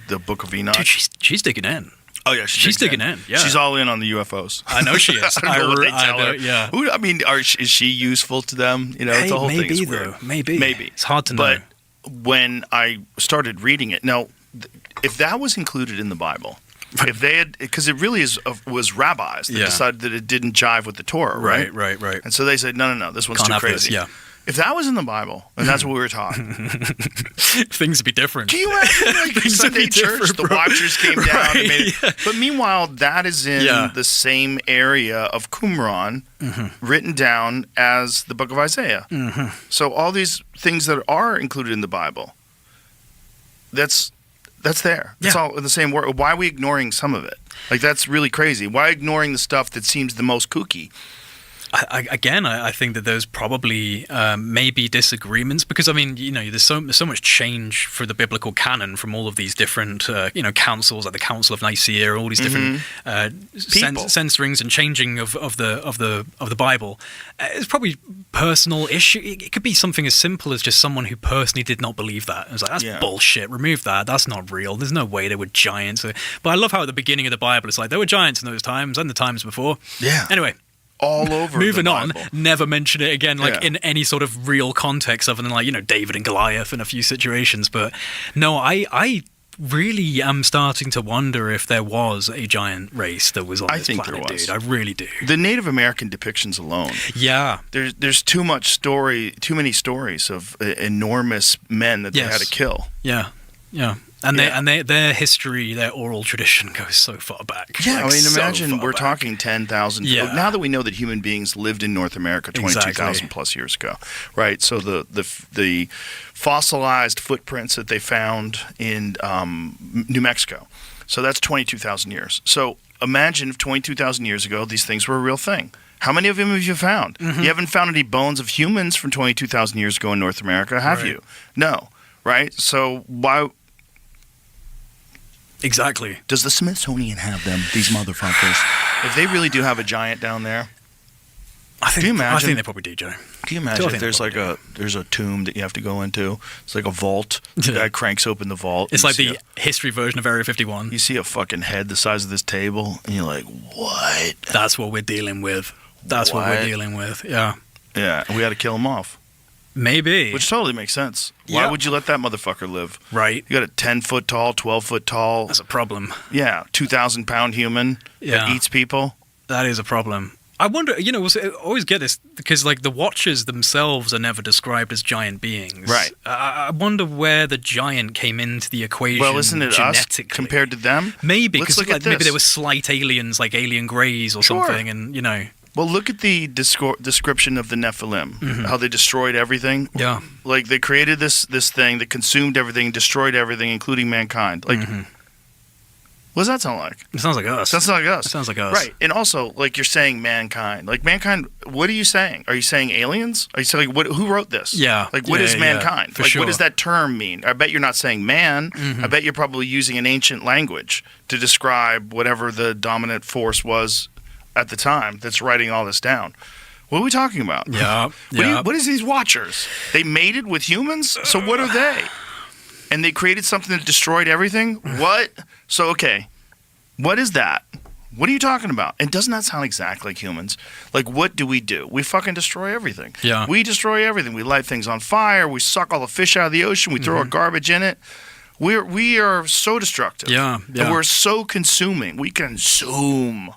the Book of Enoch. Dude, she's digging in. Oh yeah, she's digging in. Yeah, she's all in on the UFOs. I know she is. I don't know what they tell her. Yeah. I mean, is she useful to them? You know, it's the whole thing is weird. Maybe. It's hard to know. But when I started reading it, now, if that was included in the Bible, if they had, because it really was rabbis that decided that it didn't jive with the Torah, right? Right. And so they said, no, this one's Can't too have crazy. This, yeah. If that was in the Bible, and that's what we were taught, things would be different. Do you imagine, like, Sunday church, the Watchers came down and made it. But meanwhile, that is in the same area of Qumran, written down as the Book of Isaiah. So all these things that are included in the Bible, that's there. It's all in the same word. Why are we ignoring some of it? Like, that's really crazy. Why ignoring the stuff that seems the most kooky? I think that there's probably maybe disagreements because, I mean, there's so much change for the biblical canon from all of these different, councils, like the Council of Nicaea, all these different censorings and changing of the Bible. It's probably personal issue. It could be something as simple as just someone who personally did not believe that. It was like, that's bullshit. Remove that. That's not real. There's no way there were giants. But I love how at the beginning of the Bible, it's like there were giants in those times and the times before. Yeah. Anyway. All over. Moving on, never mention it again, in any sort of real context other than David and Goliath in a few situations. But no, I really am starting to wonder if there was a giant race that was on this planet, there was. Dude. I really do. The Native American depictions alone. Yeah. There's too many stories of enormous men that they had to kill. Yeah. And their history, their oral tradition goes so far back. Yeah, imagine we're talking 10,000. Yeah. Now that we know that human beings lived in North America 22,000 plus years ago, right? So the fossilized footprints that they found in New Mexico, so that's 22,000 years. So imagine if 22,000 years ago these things were a real thing. How many of them have you found? You haven't found any bones of humans from 22,000 years ago in North America, have you? No, right? So why? Exactly. Does the Smithsonian have them, these motherfuckers? If they really do have a giant down there, can you imagine? I think they probably do, Joe. Can you imagine if there's there's a tomb that you have to go into? It's like a vault. The guy cranks open the vault. It's like the history version of Area 51. You see a fucking head the size of this table, and you're like, what? That's what we're dealing with. What we're dealing with, yeah. Yeah, and we had to kill him off. Maybe. Which totally makes sense. Why would you let that motherfucker live? Right. You got a 10-foot tall, 12-foot tall. That's a problem. Yeah, 2,000-pound human that eats people. That is a problem. I wonder, I always get this, because the Watchers themselves are never described as giant beings. Right. I wonder where the giant came into the equation. Well, isn't it us compared to them? Maybe, because maybe there were slight aliens, like alien greys or something, and, Well, look at the description of the Nephilim, how they destroyed everything. Yeah. Like, they created this thing that consumed everything, destroyed everything, including mankind. Like, what does that sound like? It sounds like us. That sounds like us. It sounds like us. Right. And also, you're saying mankind. Like, mankind, what are you saying? Are you saying aliens? Are you saying, who wrote this? Yeah. What is mankind? For sure. What does that term mean? I bet you're not saying man. I bet you're probably using an ancient language to describe whatever the dominant force was at the time that's writing all this down. What are we talking about? Yeah. What is these Watchers? They mated with humans? So what are they? And they created something that destroyed everything? What? So, okay. What is that? What are you talking about? And doesn't that sound exactly like humans? Like, what do? We fucking destroy everything. Yeah. We destroy everything. We light things on fire. We suck all the fish out of the ocean. We throw our garbage in it. We are so destructive. Yeah. And we're so consuming. We consume.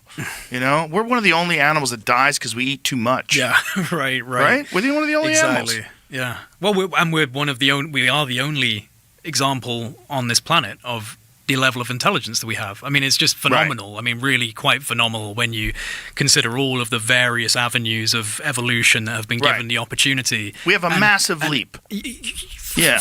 We're one of the only animals that dies because we eat too much. Yeah. Right. We're one of the only animals. Yeah. Well, we are the only example on this planet of the level of intelligence that we have. I mean, it's just phenomenal. Right. I mean, really quite phenomenal when you consider all of the various avenues of evolution that have been given the opportunity. We have a massive leap.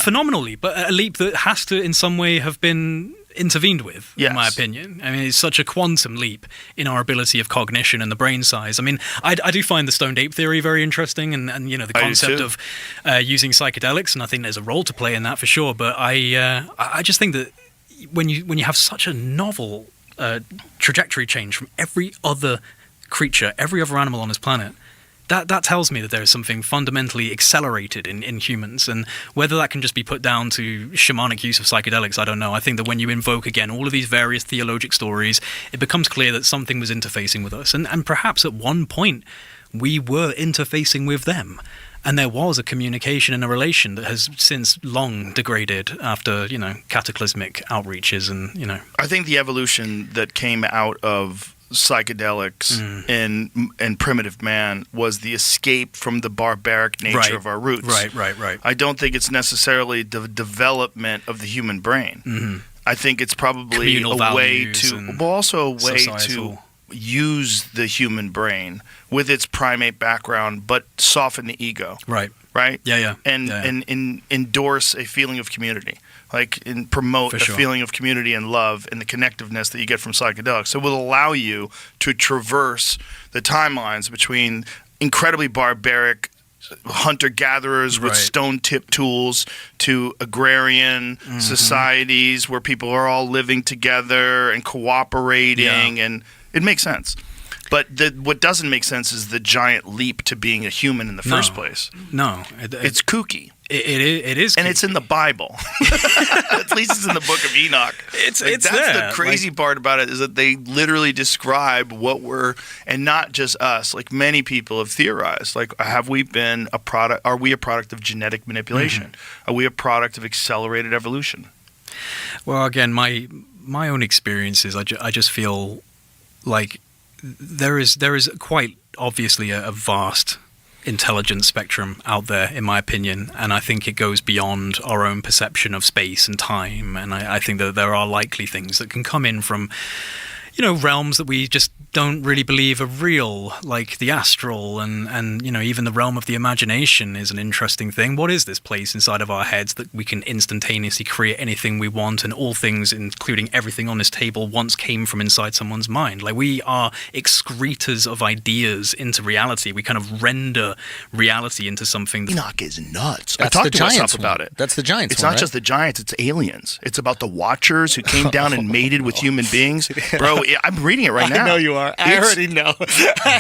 Phenomenal leap, but a leap that has to, in some way, have been intervened with, in my opinion. I mean, it's such a quantum leap in our ability of cognition and the brain size. I mean, I do find the stoned ape theory very interesting, and the concept of using psychedelics, and I think there's a role to play in that for sure. But I just think that when you have such a novel trajectory change from every other creature, every other animal on this planet, that tells me that there is something fundamentally accelerated in humans, and whether that can just be put down to shamanic use of psychedelics, I don't know. I think that when you invoke again all of these various theologic stories, it becomes clear that something was interfacing with us, and perhaps at one point we were interfacing with them. And there was a communication and a relation that has since long degraded after, cataclysmic outreaches and, I think the evolution that came out of psychedelics and primitive man was the escape from the barbaric nature of our roots. Right. I don't think it's necessarily the development of the human brain. Mm-hmm. I think it's probably Communal a way values to, well, also a way societal. to use the human brain with its primate background, but soften the ego. Right. And And endorse a feeling of community, and promote a feeling of community and love and the connectiveness that you get from psychedelics. So it will allow you to traverse the timelines between incredibly barbaric hunter-gatherers with stone-tipped tools to agrarian societies where people are all living together and cooperating, and it makes sense. But what doesn't make sense is the giant leap to being a human in the first place. No. It's kooky. It is kooky. And it's in the Bible. At least it's in the Book of Enoch. It's that's there. The crazy part about it is that they literally describe what we're, and not just us, like many people have theorized, like are we a product of genetic manipulation? Are we a product of accelerated evolution? Well, again, my own experiences, I just feel like there is quite obviously a vast intelligence spectrum out there, in my opinion, and I think it goes beyond our own perception of space and time, and I think that there are likely things that can come in from realms that we just don't really believe are real, like the astral, and even the realm of the imagination is an interesting thing. What is this place inside of our heads that we can instantaneously create anything we want, and all things, including everything on this table, once came from inside someone's mind? Like, we are excretors of ideas into reality. We kind of render reality into something that... Enoch is nuts. That's I talked to myself about it. That's the giants. It's not just the giants, it's aliens. It's about the Watchers who came down and mated with human beings. Bro, I'm reading it right now. I know you are. I already know.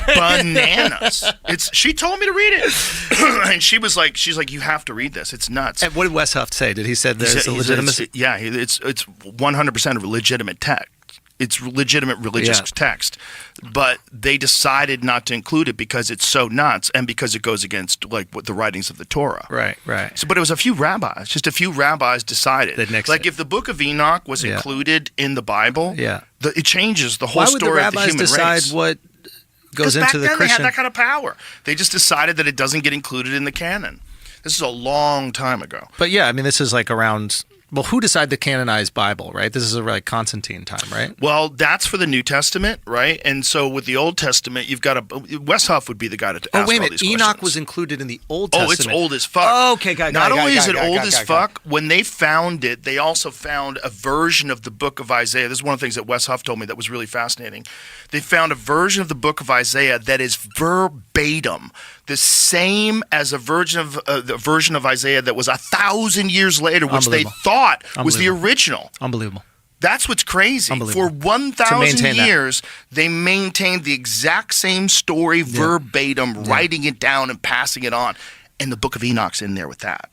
Bananas. She told me to read it. And she's like, you have to read this. It's nuts. And what did Wes Huff say? Did he say there's a legitimacy? It's 100% a legitimate text. It's legitimate religious text, but they decided not to include it because it's so nuts and because it goes against the writings of the Torah. Right. So, but it was a few rabbis decided. If the Book of Enoch was included in the Bible, it changes the whole story of the human race. Why would the rabbis decide what goes into the Christian? They had that kind of power. They just decided that it doesn't get included in the canon. This is a long time ago. But this is around. Well, who decided the canonized Bible, right? This is Constantine time, right? Well, that's for the New Testament, right? And so with the Old Testament, you've got Wes Huff would be the guy to ask all these questions. Enoch was included in the Old Testament. Oh, it's old as fuck. Oh, okay, Not only is it old as fuck, when they found it, they also found a version of the Book of Isaiah. This is one of the things that Wes Huff told me that was really fascinating. They found a version of the Book of Isaiah that is verbatim the same as a version of Isaiah that was 1,000 years later, which they thought was the original. Unbelievable. That's what's crazy. For 1,000 years, they maintained the exact same story verbatim, writing it down and passing it on. And the Book of Enoch's in there with that.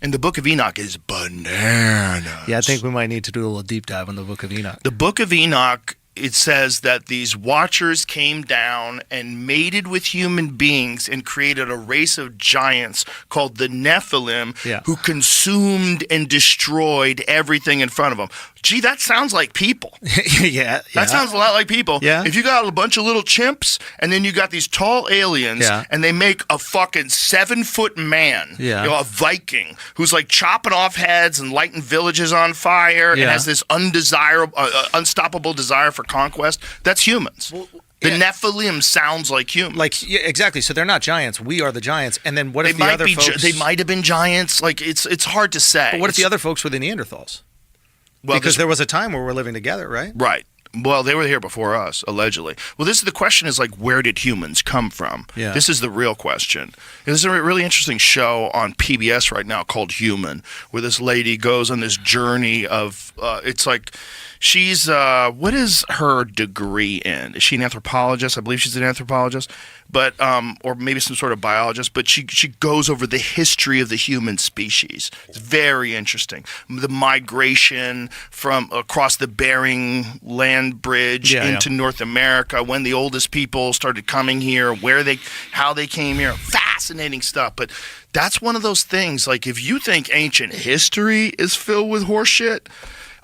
And the Book of Enoch is bananas. Yeah, I think we might need to do a little deep dive on the Book of Enoch. The Book of Enoch, it says that these Watchers came down and mated with human beings and created a race of giants called the Nephilim who consumed and destroyed everything in front of them. Gee, that sounds like people. That sounds a lot like people. Yeah. If you got a bunch of little chimps and then you got these tall aliens and they make a fucking 7-foot man, a Viking, who's chopping off heads and lighting villages on fire and has this unstoppable desire for conquest, that's humans. Well, the Nephilim sounds like humans. Exactly. So they're not giants. We are the giants. And then what if the other folks... They might have been giants. It's hard to say. But what if the other folks were the Neanderthals? Well, because there was a time where we're living together, right? Right. Well, they were here before us, allegedly. Well, this is the question: is like, where did humans come from? Yeah. This is the real question. There's a really interesting show on PBS right now called Human, where this lady goes on this journey of. It's like. She's what is her degree in? Is she an anthropologist? I believe she's an anthropologist, but or maybe some sort of biologist. But she goes over the history of the human species. It's very interesting. The migration from across the Bering Land Bridge into North America, when the oldest people started coming here, how they came here. Fascinating stuff. But that's one of those things. Like if you think ancient history is filled with horseshit,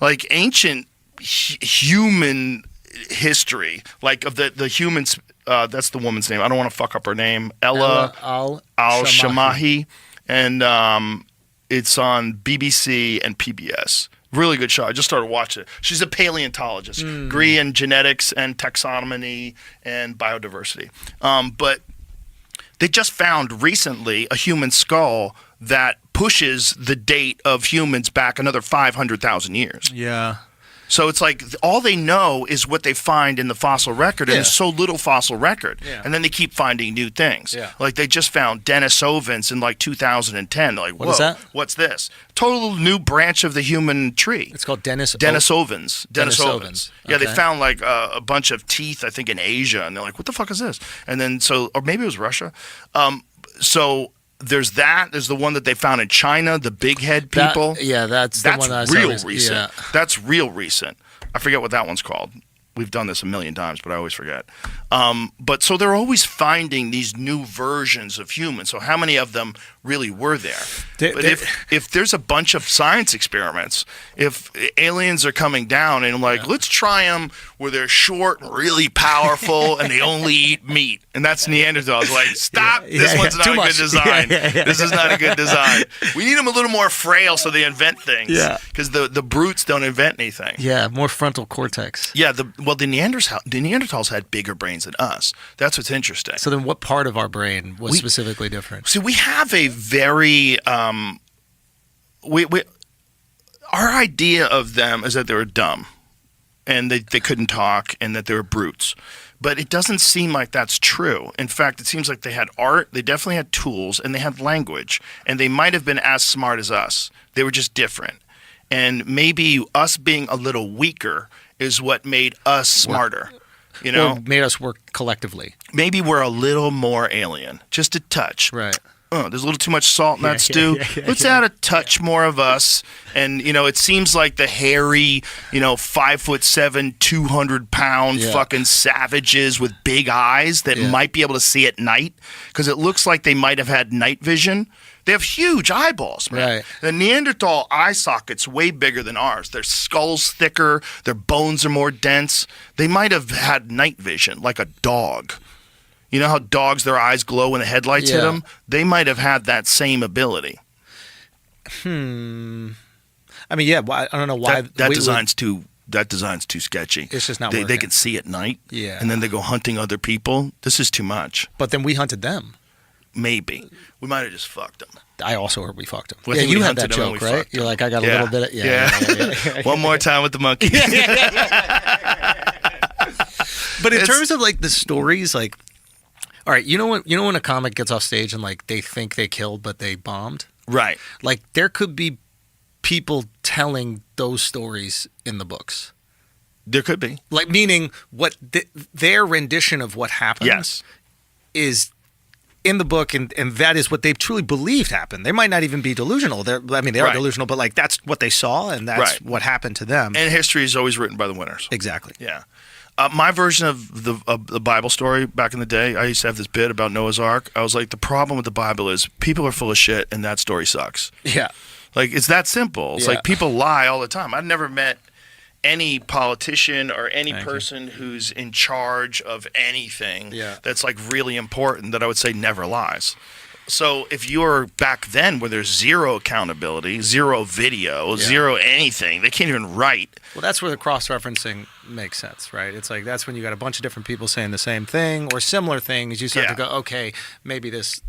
like ancient human history, like of the humans. That's the woman's name. I don't want to fuck up her name. Ella al-Shamahi, and it's on BBC and PBS. Really good show. I just started watching it. She's a paleontologist, degree in genetics and taxonomy and biodiversity. But they just found recently a human skull that pushes the date of humans back another 500,000 years. Yeah. So it's like all they know is what they find in the fossil record, and there's so little fossil record. Yeah. And then they keep finding new things. Yeah. Like they just found Denisovans in like 2010. They're like, whoa, what is that? What's this? Total new branch of the human tree. It's called Denisovans. Denisovans. Yeah, they found like a bunch of teeth, I think, in Asia, and they're like, what the fuck is this? And then or maybe it was Russia. So there's that. There's the one that they found in China, the big head people. That's the one that I saw. Real recent. Yeah. That's real recent. I forget what that one's called. We've done this a million times, but I always forget. But so they're always finding these new versions of humans. So how many of them really were there? But if there's a bunch of science experiments, if aliens are coming down and like, let's try them where they're short and really powerful and they only eat meat. And that's Neanderthals. Like, stop. This one's not a good design. This is not a good design. We need them a little more frail so they invent things. Yeah. Because the brutes don't invent anything. Yeah, more frontal cortex. Yeah, the Neanderthals had bigger brains than us. That's what's interesting. So then what part of our brain was specifically different? See, we have a very our idea of them is that they were dumb and they couldn't talk and that they were brutes. But it doesn't seem like that's true. In fact, it seems like they had art, they definitely had tools, and they had language. And they might have been as smart as us. They were just different. And maybe us being a little weaker is what made us smarter. You know? Or made us work collectively. Maybe we're a little more alien. Just a touch. Right. There's a little too much salt in that stew. Let's add a touch more of us. And, it seems like the hairy, 5'7", 200-pound fucking savages with big eyes that might be able to see at night. Because it looks like they might have had night vision. They have huge eyeballs, man. Right. The Neanderthal eye socket's way bigger than ours. Their skull's thicker. Their bones are more dense. They might have had night vision, like a dog. You know how dogs, their eyes glow when the headlights hit them? They might have had that same ability. I mean, I don't know why. That design's too sketchy. It's just not working. They can see at night, and then they go hunting other people. This is too much. But then we hunted them. Maybe. We might have just fucked them. I also heard we fucked them. Well, you had that joke, right? You're like, I got a little bit of... Yeah. One more time with the monkey. But in terms of, like, the stories, like... All right, you know when a comic gets off stage and like they think they killed but they bombed? Right. Like there could be people telling those stories in the books. There could be. Like meaning what their rendition of what happened is in the book and that is what they truly believed happened. They might not even be delusional. They are delusional, but like that's what they saw and that's what happened to them. And history is always written by the winners. Exactly. Yeah. My version of the Bible story back in the day, I used to have this bit about Noah's Ark. I was like, the problem with the Bible is people are full of shit and that story sucks. Yeah. Like, it's that simple. It's like people lie all the time. I've never met any politician or any person who's in charge of anything that's like really important that I would say never lies. So if you're back then where there's zero accountability, zero video, zero anything, they can't even write. Well, that's where the cross-referencing makes sense, right? It's like that's when you got a bunch of different people saying the same thing or similar things. You start to go, okay, maybe this